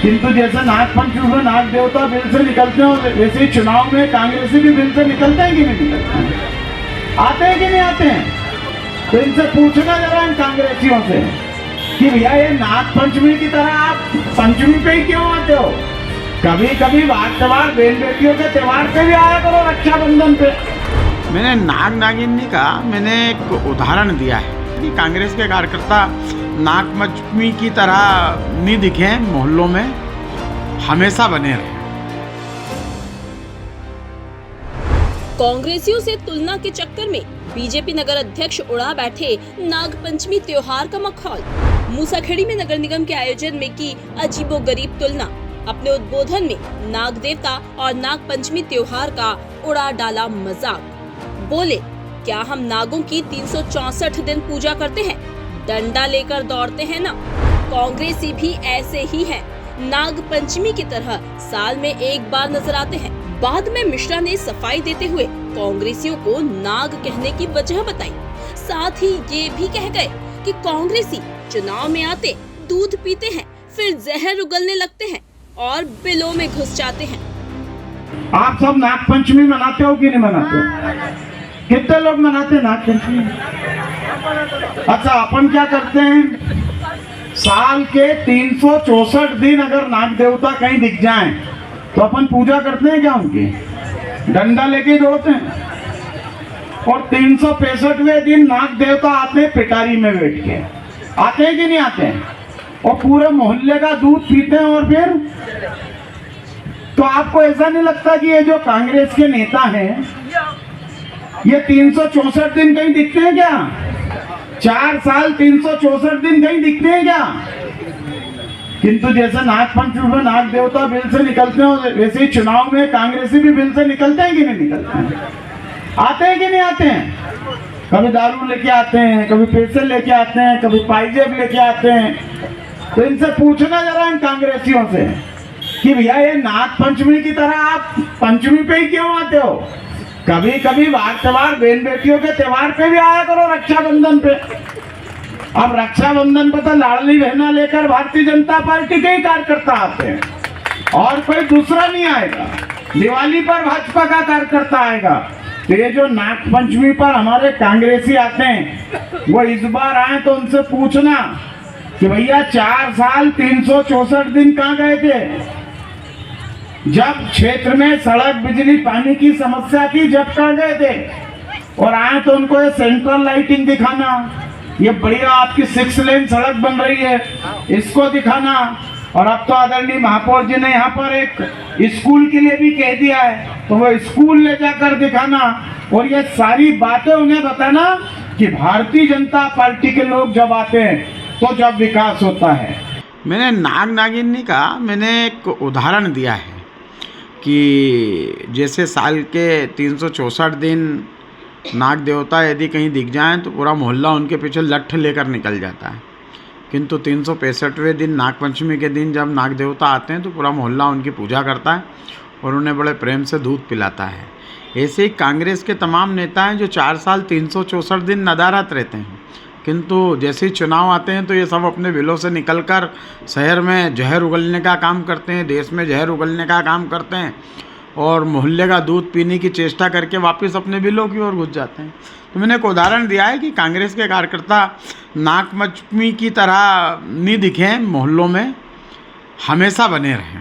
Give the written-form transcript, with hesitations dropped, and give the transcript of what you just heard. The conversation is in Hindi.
किंतु जैसे नाग पंचमी में नाग देवता बिल से निकलते हैं, वैसे ही चुनाव में कांग्रेसी भी बिल से निकलते हैं कि नहीं निकलते हैं? आते हैं कि नहीं आते हैं? तो इनसे पूछना जरा इन कांग्रेसियों से कि भैया ये नाग पंचमी की तरह आप पंचमी पे ही क्यों आते हो? कभी कभी वाद त्योहार बहन बेटियों के त्योहार पे भी आया करो, रक्षाबंधन पे। मैंने नाग नागिन नहीं कहा, मैंने एक उदाहरण दिया है कि कांग्रेस के कार्यकर्ता नाग पंचमी की तरह नहीं दिखे मोहल्लों में, हमेशा बने रहे। कांग्रेसियों से तुलना के चक्कर में बीजेपी नगर अध्यक्ष उड़ा बैठे नाग पंचमी त्योहार का मखौल। मूसाखेड़ी में नगर निगम के आयोजन में की अजीबोगरीब तुलना। अपने उद्बोधन में नाग देवता और नाग पंचमी त्योहार का उड़ा डाला मजाक। बोले, क्या हम नागों की 364 दिन पूजा करते हैं? डंडा लेकर दौड़ते हैं ना। कांग्रेसी भी ऐसे ही हैं। नाग पंचमी की तरह साल में एक बार नजर आते हैं। बाद में मिश्रा ने सफाई देते हुए कांग्रेसियों को नाग कहने की वजह बताई। साथ ही ये भी कह गए कि कांग्रेसी चुनाव में आते दूध पीते हैं, फिर जहर उगलने लगते हैं और बिलों में घुस जाते हैं। आप सब नाग पंचमी मनाते हो कि नहीं मनाते हो? कितने लोग मनाते हैं नाग पंचमी? अच्छा, अपन क्या करते हैं, साल के 364 दिन अगर नाग देवता कहीं दिख जाएं तो अपन पूजा करते हैं क्या उनकी? डंडा लेके ही दौड़ते हैं। और 365वें दिन नाग देवता आते हैं पिटारी में बैठ के। आते हैं कि नहीं आते हैं? और पूरे मोहल्ले का दूध पीते हैं। और फिर तो आपको ऐसा नहीं लगता कि ये जो कांग्रेस के नेता हैं ये 364 दिन कहीं दिखते हैं क्या? 4 साल 364 दिन कहीं दिखते हैं क्या? किंतु जैसे नाग पंचमी में नाग देवता बिल से निकलते हैं, वैसे ही चुनाव में कांग्रेसी भी बिल से निकलते हैं कि नहीं निकलते हैं? आते हैं कि नहीं आते हैं? कभी दारू लेके आते हैं, कभी पैसे लेके आते हैं, कभी पाइजेब लेके आते हैं। तो इनसे पूछना जरा इन कांग्रेसियों से कि भैया ये नाग पंचमी की तरह आप पंचमी पे ही क्यों आते हो? कभी कभी वाद त्योहार बहन बेटियों के त्योहार पे भी आया करो, रक्षाबंधन पे। अब रक्षाबंधन पे तो लाडली बहना लेकर भारतीय जनता पार्टी के ही कार्यकर्ता आते हैं और कोई दूसरा नहीं आएगा। दिवाली पर भाजपा का कार्यकर्ता आएगा। तो ये जो नाग पंचमी पर हमारे कांग्रेसी आते हैं वो इस बार आए तो उनसे पूछना कि भैया 4 साल 364 दिन कहाँ गए थे? जब क्षेत्र में सड़क बिजली पानी की समस्या थी, जब कहाँ गए थे? और आए तो उनको ये सेंट्रल लाइटिंग दिखाना, ये बढ़िया आपकी 6 लेन सड़क बन रही है, इसको दिखाना। और अब तो आदरणीय महापौर जी ने यहाँ पर एक स्कूल के लिए भी कह दिया है, तो वो स्कूल ले जाकर दिखाना। और ये सारी बातें उन्हें बताना कि भारतीय जनता पार्टी के लोग जब आते हैं तो जब विकास होता है। मैंने नाग नागिन नहीं कहा, मैंने एक उदाहरण दिया है कि जैसे साल के 364 दिन नाग देवता यदि कहीं दिख जाएं तो पूरा मोहल्ला उनके पीछे लठ लेकर निकल जाता है। किंतु 365वें दिन नाग पंचमी के दिन जब नाग देवता आते हैं तो पूरा मोहल्ला उनकी पूजा करता है और उन्हें बड़े प्रेम से दूध पिलाता है। ऐसे ही कांग्रेस के तमाम नेता हैं जो 4 साल 364 दिन नदारत रहते हैं, किंतु जैसे ही चुनाव आते हैं तो ये सब अपने बिलों से निकलकर शहर में जहर उगलने का काम करते हैं, देश में जहर उगलने का काम करते हैं और मोहल्ले का दूध पीने की चेष्टा करके वापस अपने बिलों की ओर घुस जाते हैं। तो मैंने एक उदाहरण दिया है कि कांग्रेस के कार्यकर्ता नाग पंचमी की तरह नहीं दिखे मोहल्लों में, हमेशा बने रहे।